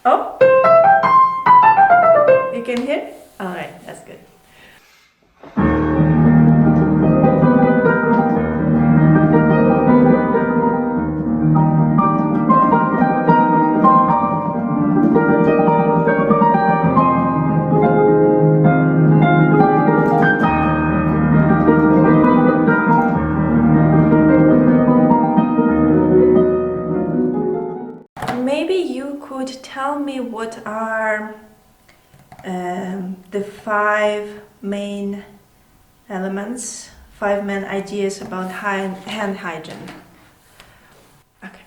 Oh, you can hear? All right, that's good. Maybe you could tell me what are the five main elements, five main ideas about hand hygiene. Okay.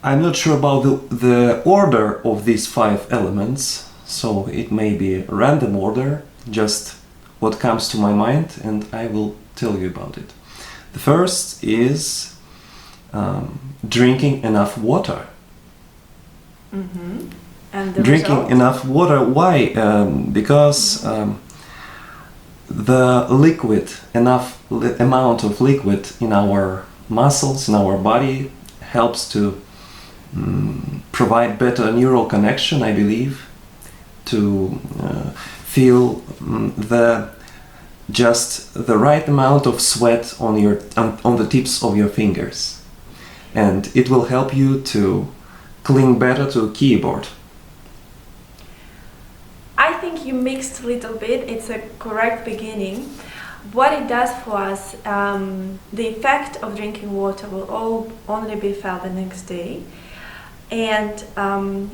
I'm not sure about the order of these five elements, so it may be a random order, just what comes to my mind, and I will tell you about it. The first is drinking enough water. Mm-hmm. And the Drinking result? enough water, why? Because the liquid, enough amount of liquid in our muscles, in our body, helps to provide better neural connection, I believe, to feel just the right amount of sweat on the tips of your fingers, and it will help you to cling better to a keyboard. I think you mixed a little bit. It's a correct beginning. What it does for us, the effect of drinking water will only be felt the next day, and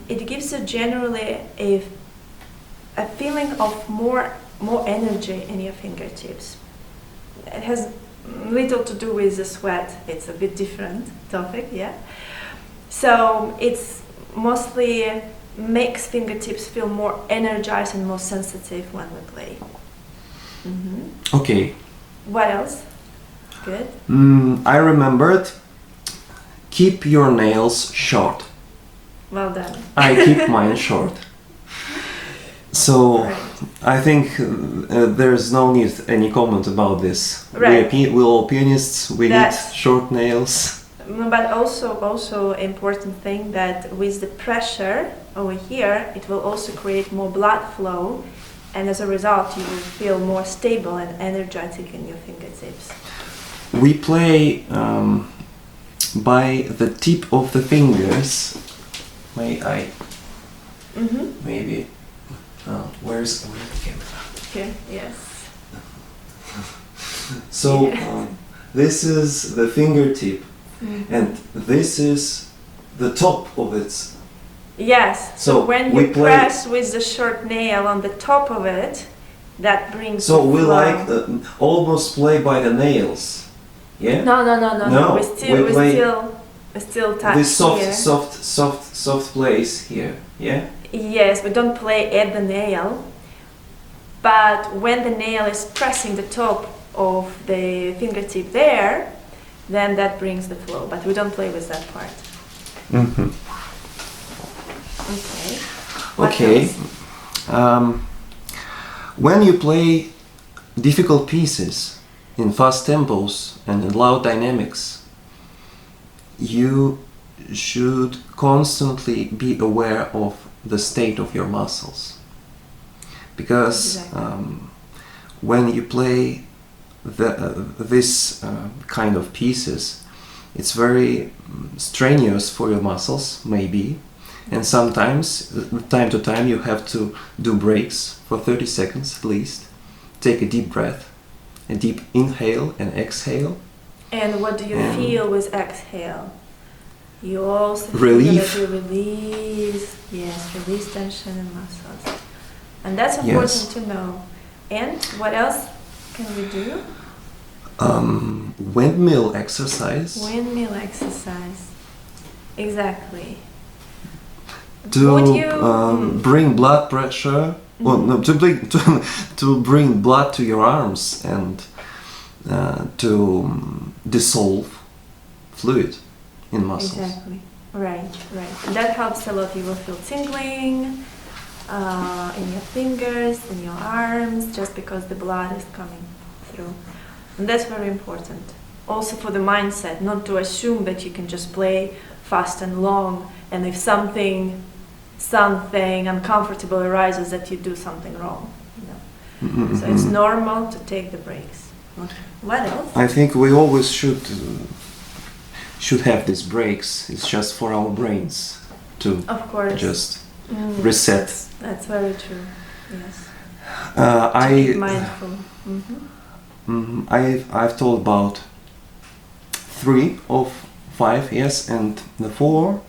it gives you generally a feeling of more energy in your fingertips. It has little to do with the sweat. It's a bit different topic, yeah. So it's mostly makes fingertips feel more energized and more sensitive when we play. Mm-hmm. Okay. What else? Good. I remembered. Keep your nails short. Well done. I keep mine short. So Right. I think there's no need any comment about this. Right. We all pianists. We need That's- short nails. But also important thing that with the pressure over here, it will also create more blood flow, and as a result, you will feel more stable and energetic in your fingertips. We play by the tip of the fingers. May I? Mm-hmm. Maybe. Where's the camera? Okay. Yes. So Yeah. this is the fingertip, Mm-hmm. and this is the top of it. Yes. So when we you play- press with the short nail on the top of it, that brings. So the we flow. like almost play by the nails. Yeah. No. No, We play still touch this here. soft place here. Yeah. Yes, we don't play at the nail, but when the nail is pressing the top of the fingertip there, then that brings the flow. But we don't play with that part. Mm-hmm. Okay. What Okay. else? When you play difficult pieces in fast tempos and in loud dynamics, you should constantly be aware of the state of your muscles, because Exactly. when you play this kind of pieces, it's very strenuous for your muscles, maybe, and sometimes, time to time, you have to do breaks for 30 seconds at least, take a deep breath, a deep inhale and exhale. And what do you And- feel with exhale? You also Relief. feel that you release tension in muscles. And that's important Yes. to know. And what else can we do? Windmill exercise. Windmill exercise. Exactly. To Would you bring blood pressure, well, no, to bring blood to your arms and to dissolve fluid in muscles. Exactly. Right. And that helps a lot. You will feel tingling in your fingers, in your arms, just because the blood is coming through. And that's very important. Also for the mindset, not to assume that you can just play fast and long, and if something uncomfortable arises, that you do something wrong. So it's normal to take the breaks. What else? I think we always should have these breaks. It's just for our brains to Of course. just reset. That's very true. Yes. I Be mindful. I've told about 3 of 5, yes, and the fourth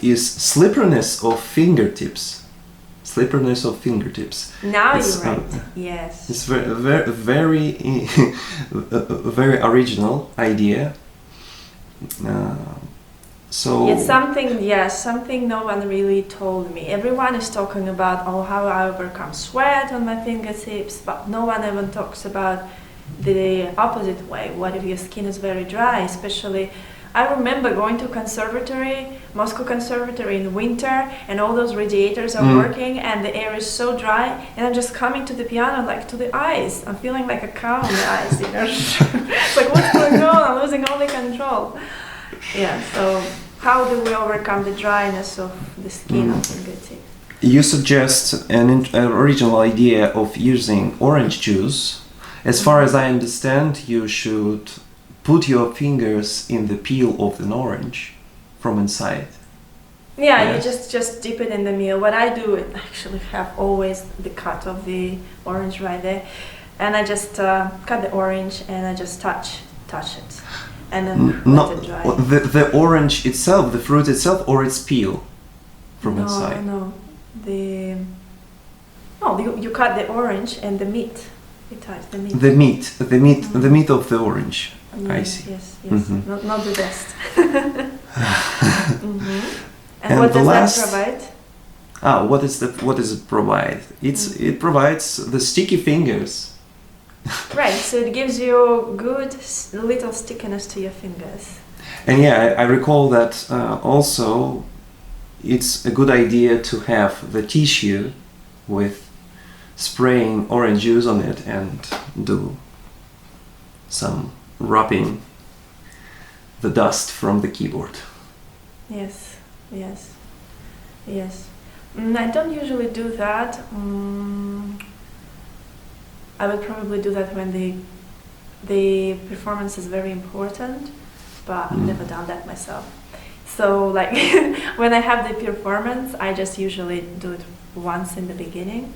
is slipperiness of fingertips. Slipperiness of fingertips. Now It's, you're right. Yes. It's very very original idea. So It's something no one really told me. Everyone is talking about how I overcome sweat on my fingertips, but no one ever talks about the opposite way. What if your skin is very dry? Especially, I remember going to Moscow conservatory in winter, and all those radiators are working, and the air is so dry, and I'm just coming to the piano like to the ice. I'm feeling like a cow on the ice, It's like, what's going on? I'm losing all the control. Yeah, so how do we overcome the dryness of the skin on fingertips? You suggest an original idea of using orange juice. As far as I understand, you should put your fingers in the peel of an orange from inside. Yeah, Yes. you just dip it in the meal. What I do, I actually have always the cut of the orange right there, and I just cut the orange and I just touch it, and then let it dry. The orange itself, the fruit itself, or its peel from inside? No, you cut the orange and the meat. You touch the meat. The meat of the orange. I see. Yes. Not the best. And what the does last, that provide? What does it provide? It provides the sticky fingers. Right, so it gives you good little stickiness to your fingers. And yeah, I recall that also it's a good idea to have the tissue with spraying orange juice on it and do some rubbing the dust from the keyboard. Yes. I don't usually do that. I would probably do that when the performance is very important, but I've never done that myself. So like when I have the performance, I just usually do it once in the beginning,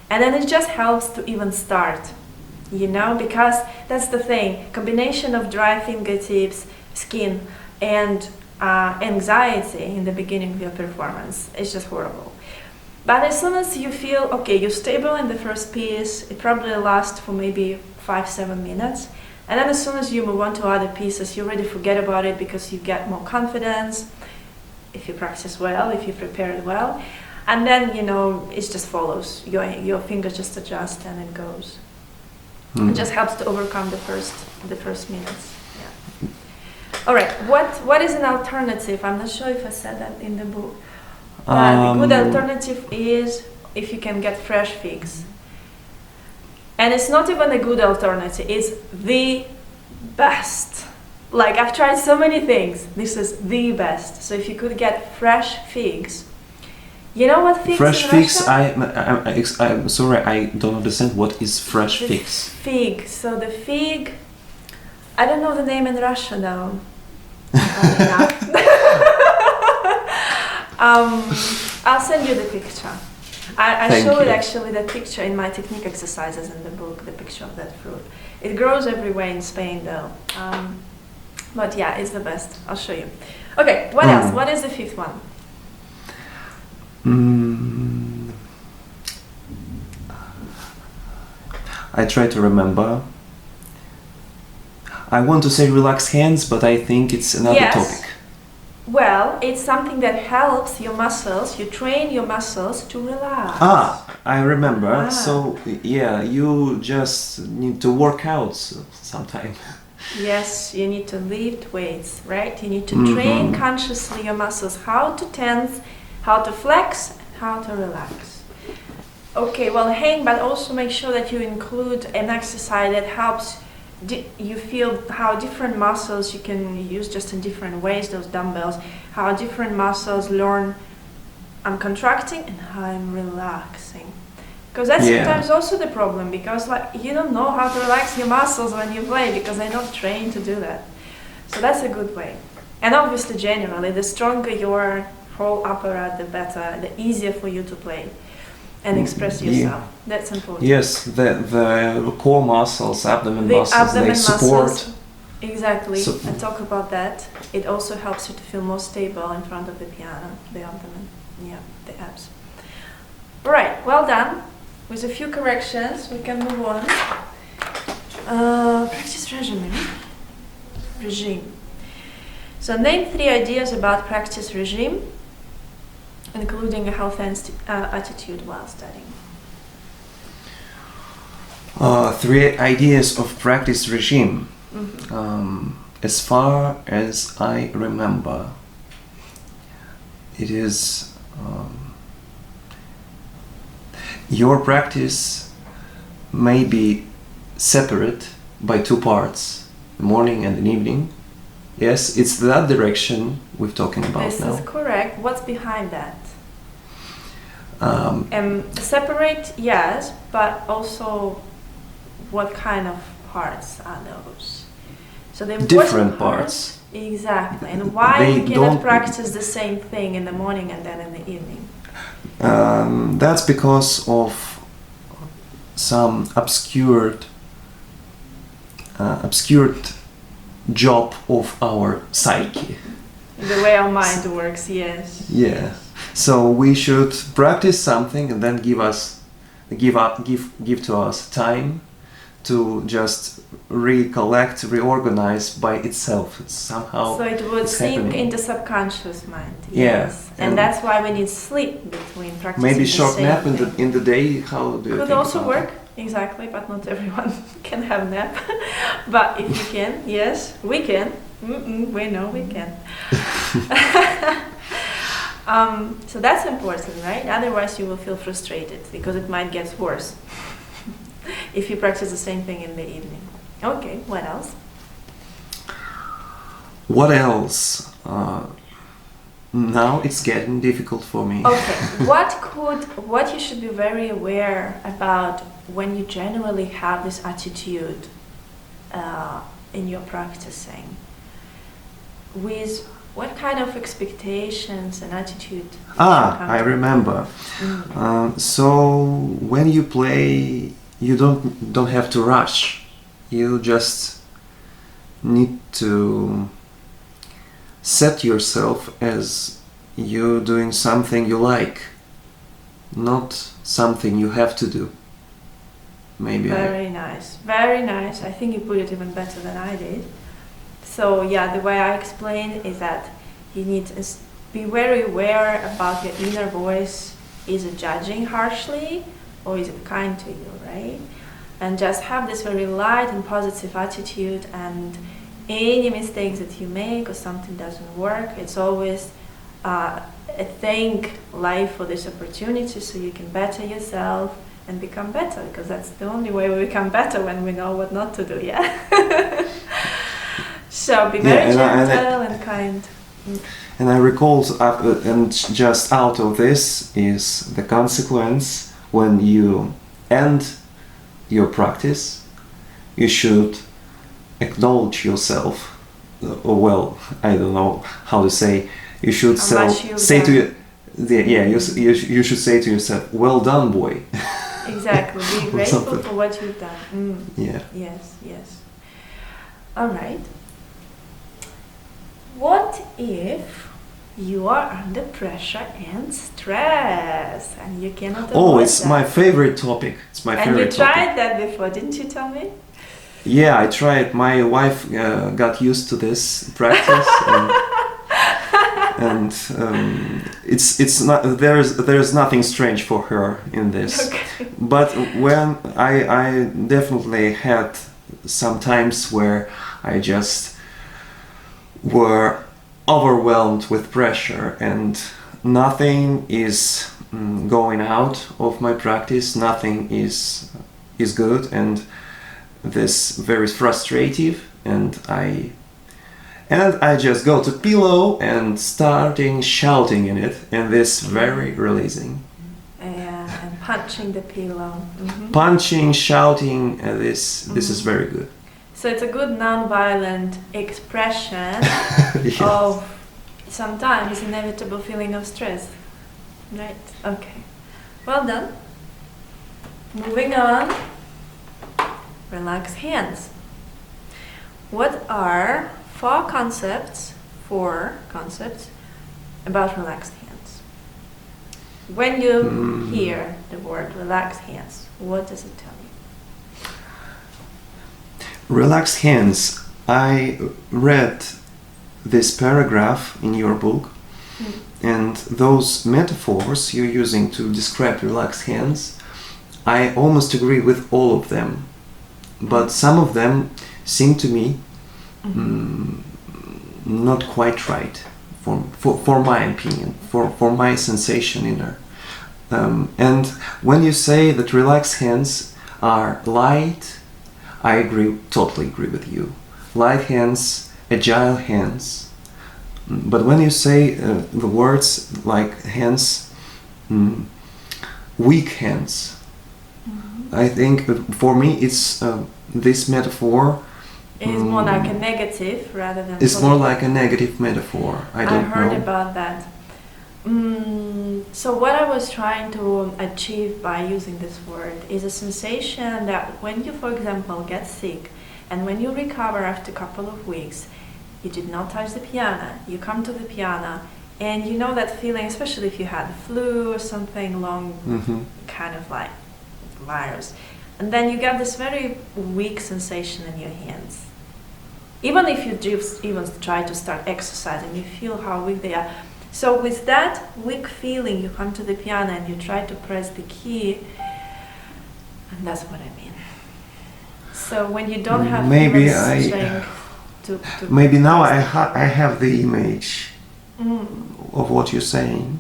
and then it just helps to even start, because that's the thing, combination of dry fingertips, skin, and anxiety in the beginning of your performance is just horrible. But as soon as you feel, okay, you're stable in the first piece, it probably lasts for maybe 5-7 minutes. And then as soon as you move on to other pieces, you already forget about it because you get more confidence, if you practice well, if you prepare it well. And then, it just follows. Your fingers just adjust and it goes. It just helps to overcome the first minutes. Yeah. All right, what is an alternative? I'm not sure if I said that in the book. A good alternative is if you can get fresh figs. And it's not even a good alternative, it's the best. Like, I've tried so many things, this is the best. So if you could get fresh figs. You know what figs Fresh in figs, Russia? I'm sorry, I don't understand what is fresh figs. Fig, so the fig, I don't know the name in Russia though. I'll send you the picture. I show it actually, the picture in my technique exercises in the book, the picture of that fruit. It grows everywhere in Spain though. But yeah, it's the best. I'll show you. Okay, what else? What is the fifth one? I try to remember. I want to say relax hands, but I think it's another topic. Well, it's something that helps your muscles, you train your muscles to relax. I remember. So, yeah, you just need to work out sometime. Yes, you need to lift weights, right? You need to train consciously your muscles, how to tense, how to flex, how to relax. Okay, well, hang, but also make sure that you include an exercise that helps you feel how different muscles you can use just in different ways, those dumbbells, how different muscles learn I'm contracting and how I'm relaxing. Because that's sometimes also the problem, because like you don't know how to relax your muscles when you play because they're not trained to do that. So that's a good way. And obviously generally the stronger your whole apparatus, the better, the easier for you to play and express yourself. That's important. Yes, the core muscles, abdomen The muscles, abdomen they support. muscles, exactly. So- And talk about that. It also helps you to feel more stable in front of the piano, the abdomen, the abs. Right, well done. With a few corrections, we can move on. Practice regimen. Regime. So name 3 ideas about practice regime, including a healthy attitude while studying. 3 ideas of practice regime. Mm-hmm. As far as I remember, it is your practice may be separate by 2 parts, the morning and the evening. Yes, it's that direction we're talking about This now. is correct. What's behind that? Um, Separate, yes, but also what kind of parts are those? So the important different parts. Exactly. And why They you cannot don't- practice the same thing in the morning and then in the evening? That's because of some obscured job of our psyche. The way our mind works, yes. Yeah. So we should practice something and then give to us time to just recollect, reorganize by itself. It's somehow. So it would it's sink happening. in the subconscious mind. Yeah, Yes. and And that's why we need sleep between practicing Maybe the short same nap thing. in the day. How do you Could think also about work, exactly, but not everyone can have nap. But if you can, yes, we can. We know we can. So that's important, right? Otherwise you will feel frustrated because it might get worse if you practice the same thing in the evening. Okay, what else? What else? Now it's getting difficult for me. Okay, what you should be very aware about when you generally have this attitude in your practicing, with what kind of expectations and attitude? I remember. So when you play, you don't have to rush. You just need to set yourself as you doing something you like, not something you have to do. Maybe. Very nice, very nice. I think you put it even better than I did. So yeah, the way I explain is that you need to be very aware about your inner voice. Is it judging harshly or is it kind to you, right? And just have this very light and positive attitude, and any mistakes that you make or something doesn't work, it's always thank life for this opportunity so you can better yourself and become better, because that's the only way we become better, when we know what not to do, yeah? So be very gentle and kind. And I recall, and just out of this is the consequence: when you end your practice, you should acknowledge yourself, or well, I don't know how to say. You should say to you should say to yourself, "Well done, boy." Exactly. Be grateful for what you've done. Yeah. Yes. All right. What if you are under pressure and stress and you cannot avoid It's that? my favorite topic. It's my favorite And you tried topic. that before, didn't you tell me? Yeah, I tried. My wife got used to this practice, and it's not there's nothing strange for her in this. Okay. But when I definitely had some times where I just were overwhelmed with pressure and nothing is going out of my practice, nothing is good, and this very frustrative, and I just go to pillow and starting shouting in it, and this very releasing. Yeah, and punching the pillow. Punching, shouting, this is very good. So it's a good non-violent expression Yes. of sometimes inevitable feeling of stress. Right? Okay. Well done. Moving on. Relax hands. What are four concepts about relaxed hands? When you hear the word relaxed hands, what does it tell you? Relaxed hands. I read this paragraph in your book, and those metaphors you're using to describe relaxed hands, I almost agree with all of them, but some of them seem to me not quite right for my opinion, for my sensation inner. And when you say that relaxed hands are light, I totally agree with you. Light hands, agile hands. But when you say the words like hands, weak hands, I think for me it's this metaphor. It is more like a negative rather than It's positive. more like a negative metaphor. I heard about that. So what I was trying to achieve by using this word is a sensation that when you, for example, get sick and when you recover after a couple of weeks, you did not touch the piano, you come to the piano and you know that feeling, especially if you had the flu or something long, kind of like virus, and then you get this very weak sensation in your hands. Even if you just even try to start exercising, you feel how weak they are. So with that weak feeling, you come to the piano and you try to press the key, and that's what I mean. So when you don't have maybe strength to maybe now I have the image of what you're saying.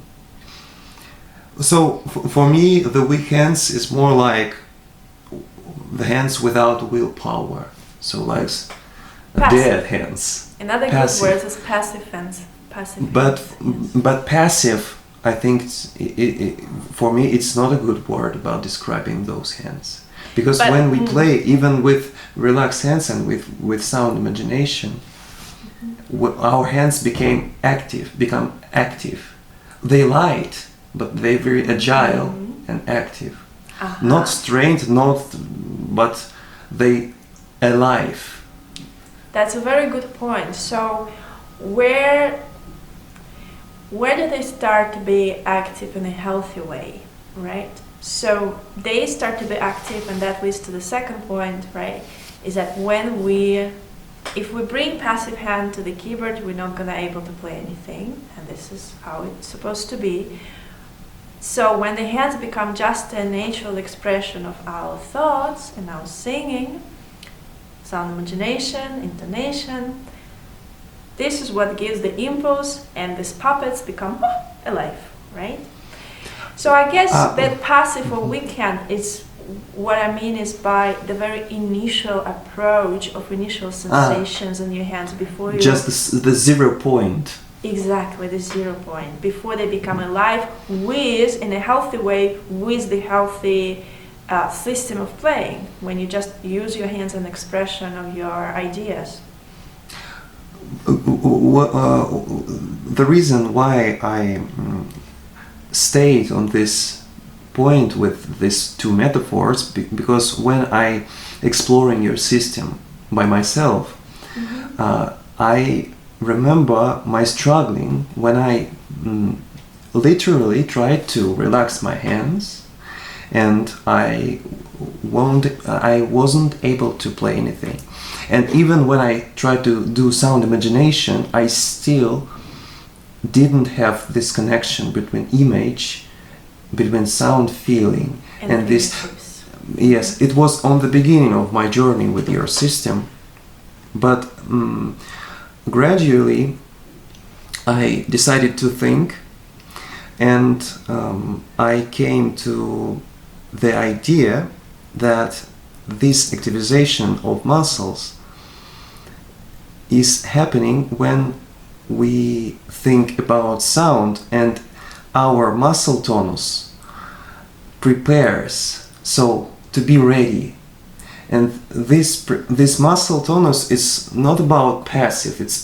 So for me, the weak hands is more like the hands without willpower. So like dead hands. Another good word is passive hands. Passive. But passive, I think for me it's not a good word about describing those hands, because when we play, even with relaxed hands and with sound imagination, our hands become active. They light, but they're very agile and active. Not strained, but they alive. That's a very good point. So where do they start to be active in a healthy way, right? So they start to be active, and that leads to the second point, right? Is that if we bring passive hand to the keyboard, we're not gonna able to play anything, and this is how it's supposed to be. So when the hands become just a natural expression of our thoughts and our singing, sound imagination, intonation, this is what gives the impulse, and these puppets become alive, right? So I guess that passive or weak hand is what I mean is by the very initial approach of initial sensations in your hands before you... Just the 0 point. Exactly, the 0 point. Before they become alive in a healthy way, with the healthy system of playing, when you just use your hands as an expression of your ideas. The reason why I stayed on this point with these two metaphors, because when I exploring your system by myself, I remember my struggling when I literally tried to relax my hands, and I wasn't able to play anything. And even when I tried to do sound imagination, I still didn't have this connection between image, between sound feeling, and this. Yes, it was on the beginning of my journey with your system, but gradually I decided to think, and I came to the idea that this activization of muscles is happening when we think about sound, and our muscle tonus prepares so to be ready. And this muscle tonus is not about passive, it's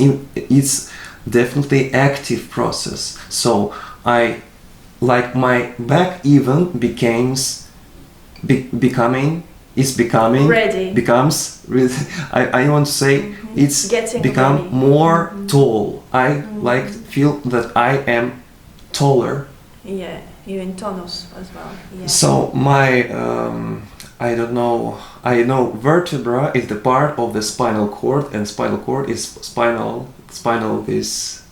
definitely active process. So I, like, my back even becoming ready. I want to say it's Getting become ready. more tall. I like feel that I am taller. Yeah, you're in tonus as well. Yeah. So my I know vertebra is the part of the spinal cord, and spinal cord is spinal is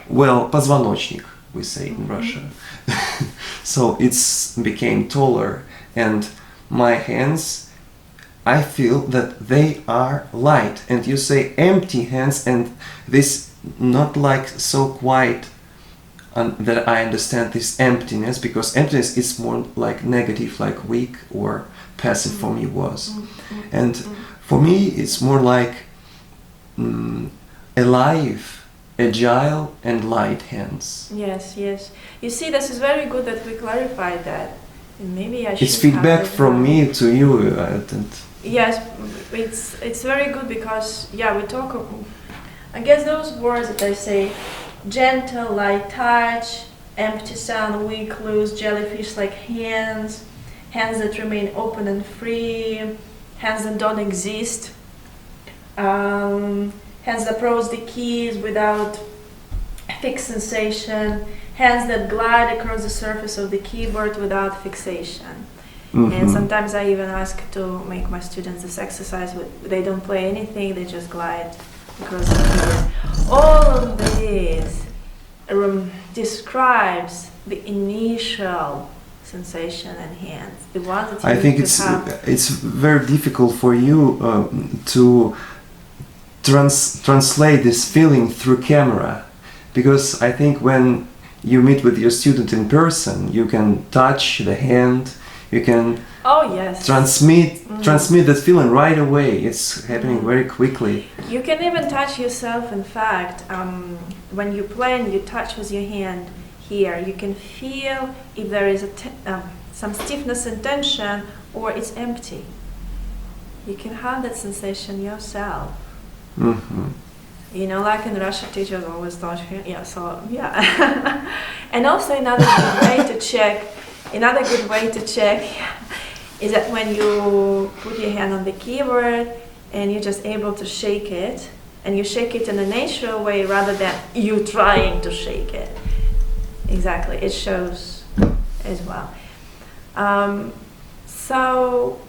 well, позвоночник, we say in Russia. So it's became taller, and my hands, I feel that they are light. And you say empty hands, and this not like so quiet, that I understand this emptiness, because emptiness is more like negative, like weak or passive for me was. And for me it's more like alive, agile and light hands. Yes. You see, this is very good that we clarified that. And maybe I should. It's feedback have it from down. me to you. Yes, it's very good because we talk. I guess those words that I say, gentle, light touch, empty sound, weak, loose, jellyfish-like hands, hands that remain open and free, hands that don't exist, hands that approach the keys without fixed sensation, hands that glide across the surface of the keyboard without fixation. And sometimes I even ask to make my students this exercise. They don't play anything, they just glide across the keyboard. All of this describes the initial sensation and hands, the one that you I think have. it's very difficult for you to translate this feeling through camera, because I think when you meet with your student in person, you can touch the hand, you can transmit that feeling right away. It's happening very quickly. You can even touch yourself. In fact, when you play and you touch with your hand here, you can feel if there is some stiffness and tension, or it's empty. You can have that sensation yourself. You know, like in Russia, teachers always taught you. And also another good way to check is that when you put your hand on the keyboard and you're just able to shake it, and you shake it in a natural way rather than you trying to shake it. Exactly, it shows as well. So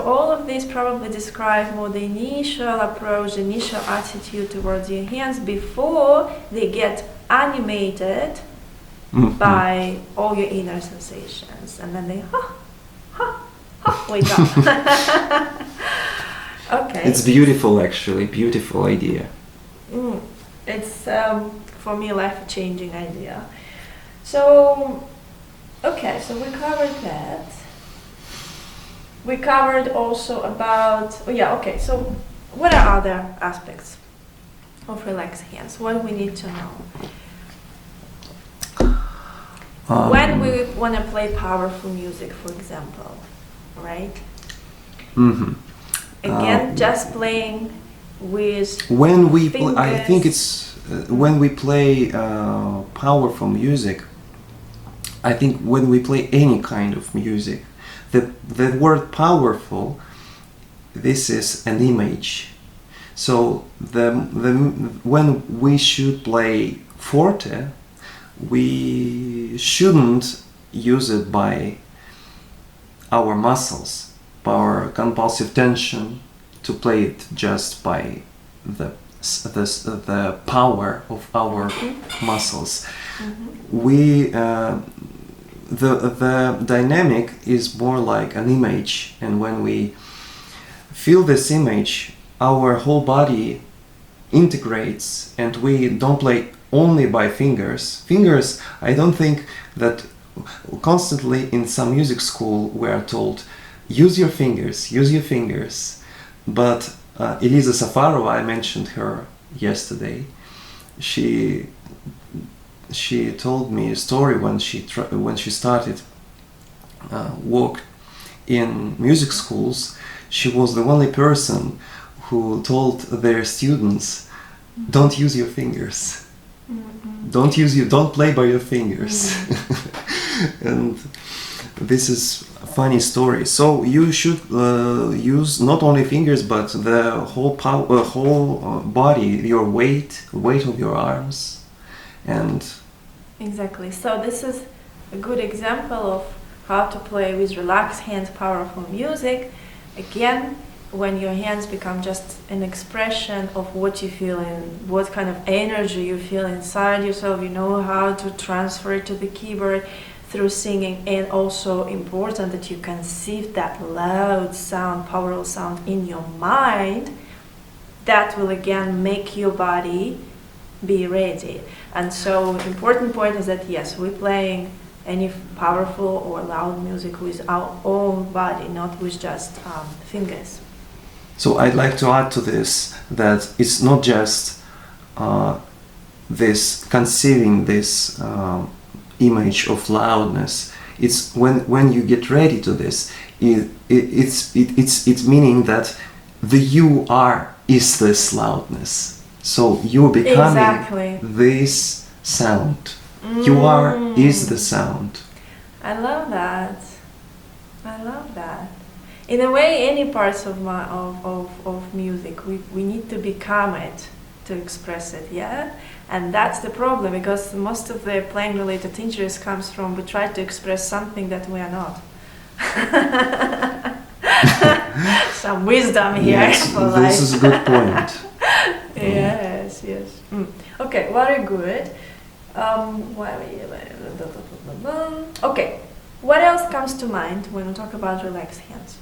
all of these probably describe more the initial approach, the initial attitude towards your hands before they get animated by all your inner sensations, and then they wake up. Okay. It's beautiful, actually, beautiful idea. It's for me life-changing idea. So, okay, so we covered that. We covered also about, so what are other aspects of relaxed hands? What do we need to know? When we want to play powerful music, for example, right? Again, just playing with when we fingers. I think it's when we play powerful music. I think when we play any kind of music, the word powerful, this is an image. So when we should play forte, we shouldn't use it by our muscles, by our compulsive tension, to play it just by the power of our muscles. We the dynamic is more like an image, and when we feel this image, our whole body integrates, and we don't play only by fingers. I don't think that constantly in some music school we are told use your fingers, use your fingers. But Elisa Safarova, I mentioned her yesterday. She told me a story when she started work in music schools. She was the only person who told their students, don't use your fingers. Don't play by your fingers. And this is a funny story. So you should use not only fingers but the whole body, your weight of your arms, and exactly. So this is a good example of how to play with relaxed hands, powerful music. Again, when your hands become just an expression of what you feel and what kind of energy you feel inside yourself, you know how to transfer it to the keyboard through singing, and also important that you conceive that loud sound, powerful sound in your mind. That will again make your body be ready. And so important point is that yes, we're playing any powerful or loud music with our own body, not with just fingers. So I'd like to add to this that it's not just this conceiving this image of loudness. It's when you get ready to this, it's meaning that the you are is this loudness. So you're becoming this sound. You are is the sound. I love that. I love that. In a way, any parts of music, we need to become it to express it, yeah? And that's the problem, because most of the playing related injuries comes from we try to express something that we are not. Some wisdom here. Yes, for this life. is a good point. Yes, yes. Okay, very good. Okay, what else comes to mind when we talk about relaxed hands?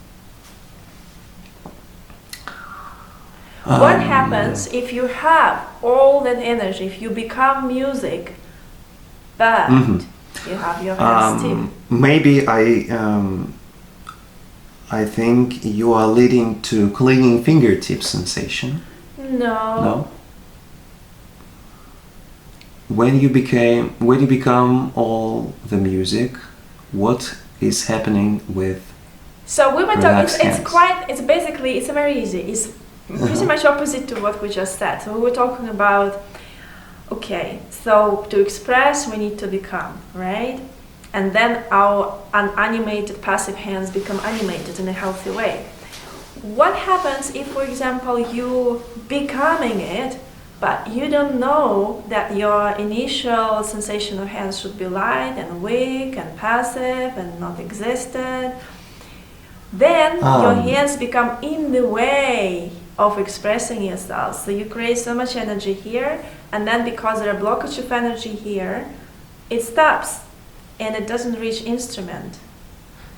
What happens if you have all that energy, if you become music, but you have your hands still? Maybe I think you are leading to clinging fingertip sensation. No. When you become all the music, what is happening with? So we were relaxed talking. hands? It's basically very easy. It's pretty much opposite to what we just said. So we were talking about. Okay, so to express we need to become, right? And then our unanimated passive hands become animated in a healthy way. What happens if, for example, you becoming it, but you don't know that your initial sensation of hands should be light and weak and passive and not existent? Then your hands become in the way of expressing yourself. So you create so much energy here, and then because there are blockage of energy here, it stops and it doesn't reach instrument.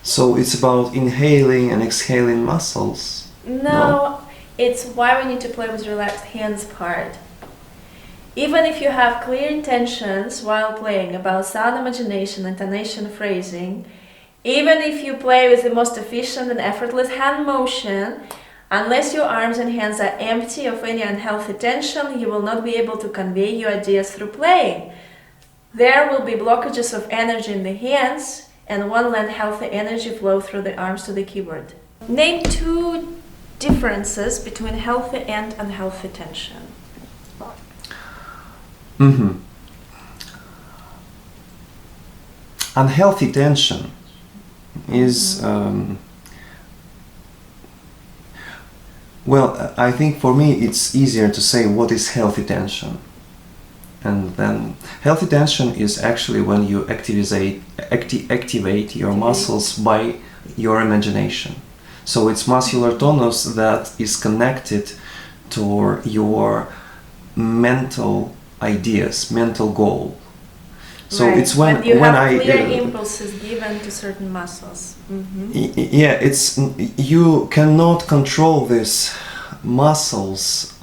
So it's about inhaling and exhaling muscles. No, it's why we need to play with relaxed hands part. Even if you have clear intentions while playing about sound imagination, intonation, phrasing, even if you play with the most efficient and effortless hand motion, unless your arms and hands are empty of any unhealthy tension, you will not be able to convey your ideas through playing. There will be blockages of energy in the hands and won't let healthy energy flow through the arms to the keyboard. Name 2 differences between healthy and unhealthy tension. Unhealthy tension is well, I think for me it's easier to say what is healthy tension. And then healthy tension is actually when you activate your muscles by your imagination. So it's muscular tonus that is connected to your mental ideas, mental goal. So right. it's when you have I clear impulses given to certain muscles. Yeah, it's you cannot control these muscles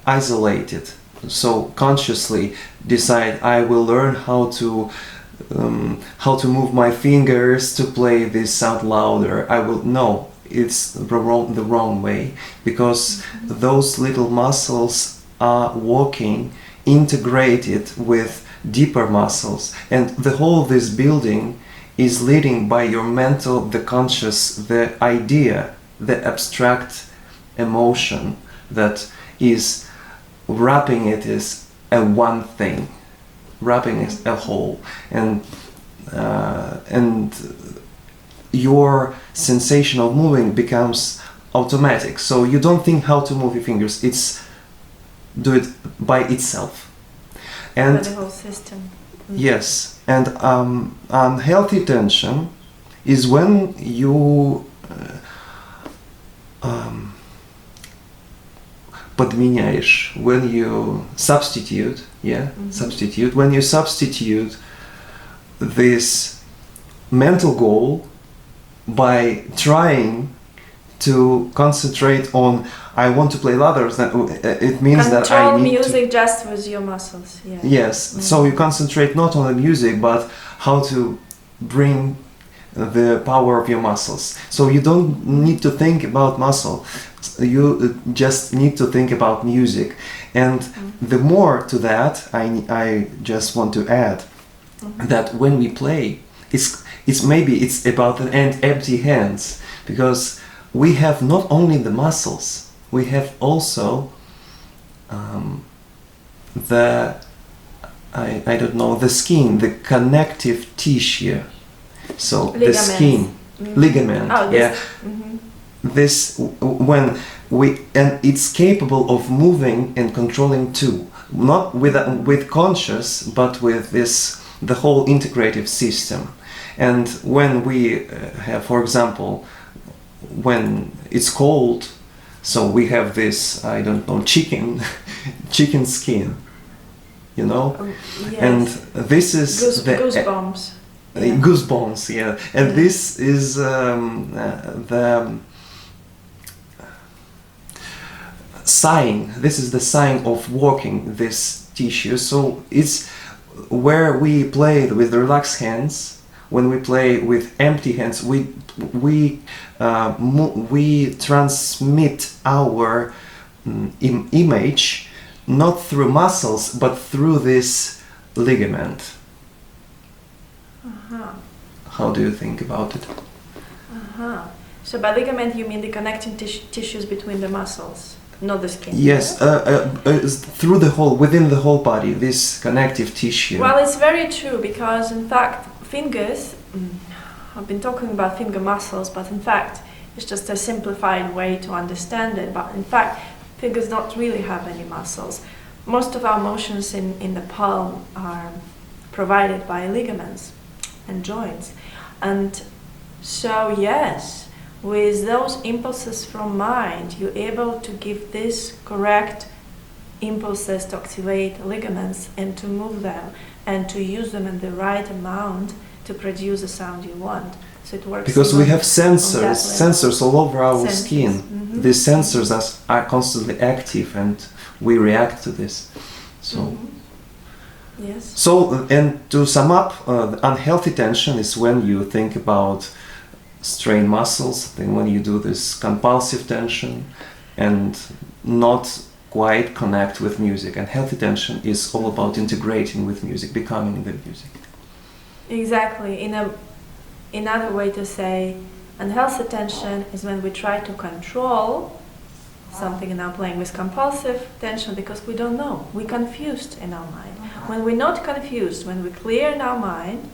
isolated. So consciously decide I will learn how to how to move my fingers to play this sound louder. I will no. It's the wrong way, because those little muscles are working integrated with deeper muscles, and the whole of this building is leading by your mental, the conscious, the idea, the abstract emotion that is wrapping it as a one thing, wrapping it a whole, and your sensation of moving becomes automatic. So you don't think how to move your fingers, it's do it by itself. And by the whole system. Yes, and unhealthy tension is when you подменяешь, when you substitute, when you substitute this mental goal by trying to concentrate on I want to play louder. It means that I need music just with your muscles. Yeah. Yes. So you concentrate not on the music, but how to bring the power of your muscles. So you don't need to think about muscle. You just need to think about music. And the more to that, I just want to add that when we play, it's about an empty hands, because we have not only the muscles, we have also the skin, the connective tissue. So Ligaments. the skin, ligament, This when and it's capable of moving and controlling too, not with conscious, but with the whole integrative system. And when we have, for example, when it's cold, so we have this, chicken skin, Yes. and this is goosebumps. Goosebumps, yeah. And this is the sign. This is the sign of working this tissue. So it's where we play with relaxed hands. When we play with empty hands, we transmit our image not through muscles but through this ligament. How do you think about it? So by ligament you mean the connecting tissues between the muscles, not the skin? Yes, through within the whole body, this connective tissue. Well, it's very true, because in fact fingers, I've been talking about finger muscles, but in fact it's just a simplified way to understand it. But in fact fingers don't really have any muscles. Most of our motions in the palm are provided by ligaments and joints. And so yes, with those impulses from mind, you're able to give this correct impulses to activate ligaments and to move them and to use them in the right amount to produce the sound you want. So it works because we have sensors all over our skin. Mm-hmm. These sensors are constantly active, and we react to this. So. Yes. So, and to sum up, unhealthy tension is when you think about strained muscles, then when you do this compulsive tension and not quite connect with music. And healthy tension is all about integrating with music, becoming the music. Exactly. Another way to say unhealthy tension is when we try to control something in our playing with compulsive tension because we don't know. We're confused in our mind. When we're not confused, when we're clear in our mind,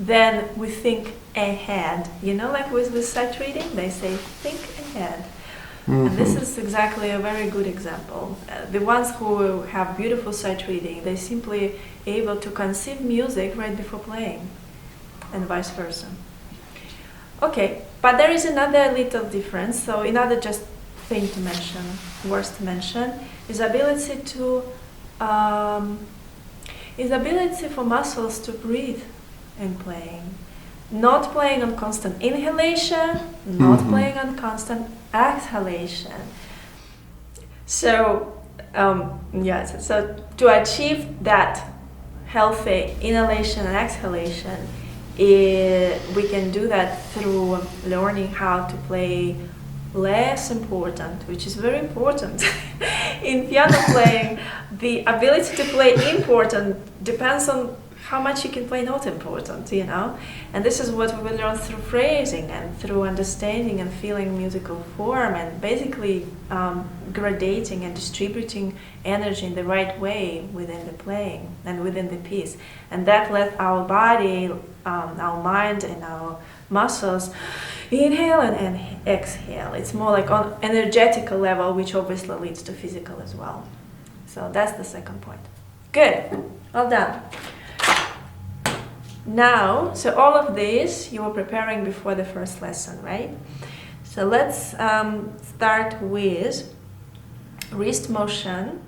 then we think ahead. Like with sight reading, they say think ahead. Mm-hmm. And this is exactly a very good example. The ones who have beautiful sight reading, they're simply able to conceive music right before playing, and vice versa. Okay, but there is another little difference. So another just thing to mention, worth to mention, is ability for muscles to breathe in playing. Not playing on constant inhalation, not playing on constant exhalation. So, so to achieve that healthy inhalation and exhalation, we can do that through learning how to play less important, which is very important. In piano playing, the ability to play important depends on how much you can play not important, you know? And this is what we will learn through phrasing and through understanding and feeling musical form and basically gradating and distributing energy in the right way within the playing and within the piece. And that lets our body, our mind and our muscles inhale and exhale. It's more like on energetical level, which obviously leads to physical as well. So that's the second point. Good, well done. Now, so all of this you were preparing before the first lesson, right? So let's start with wrist motion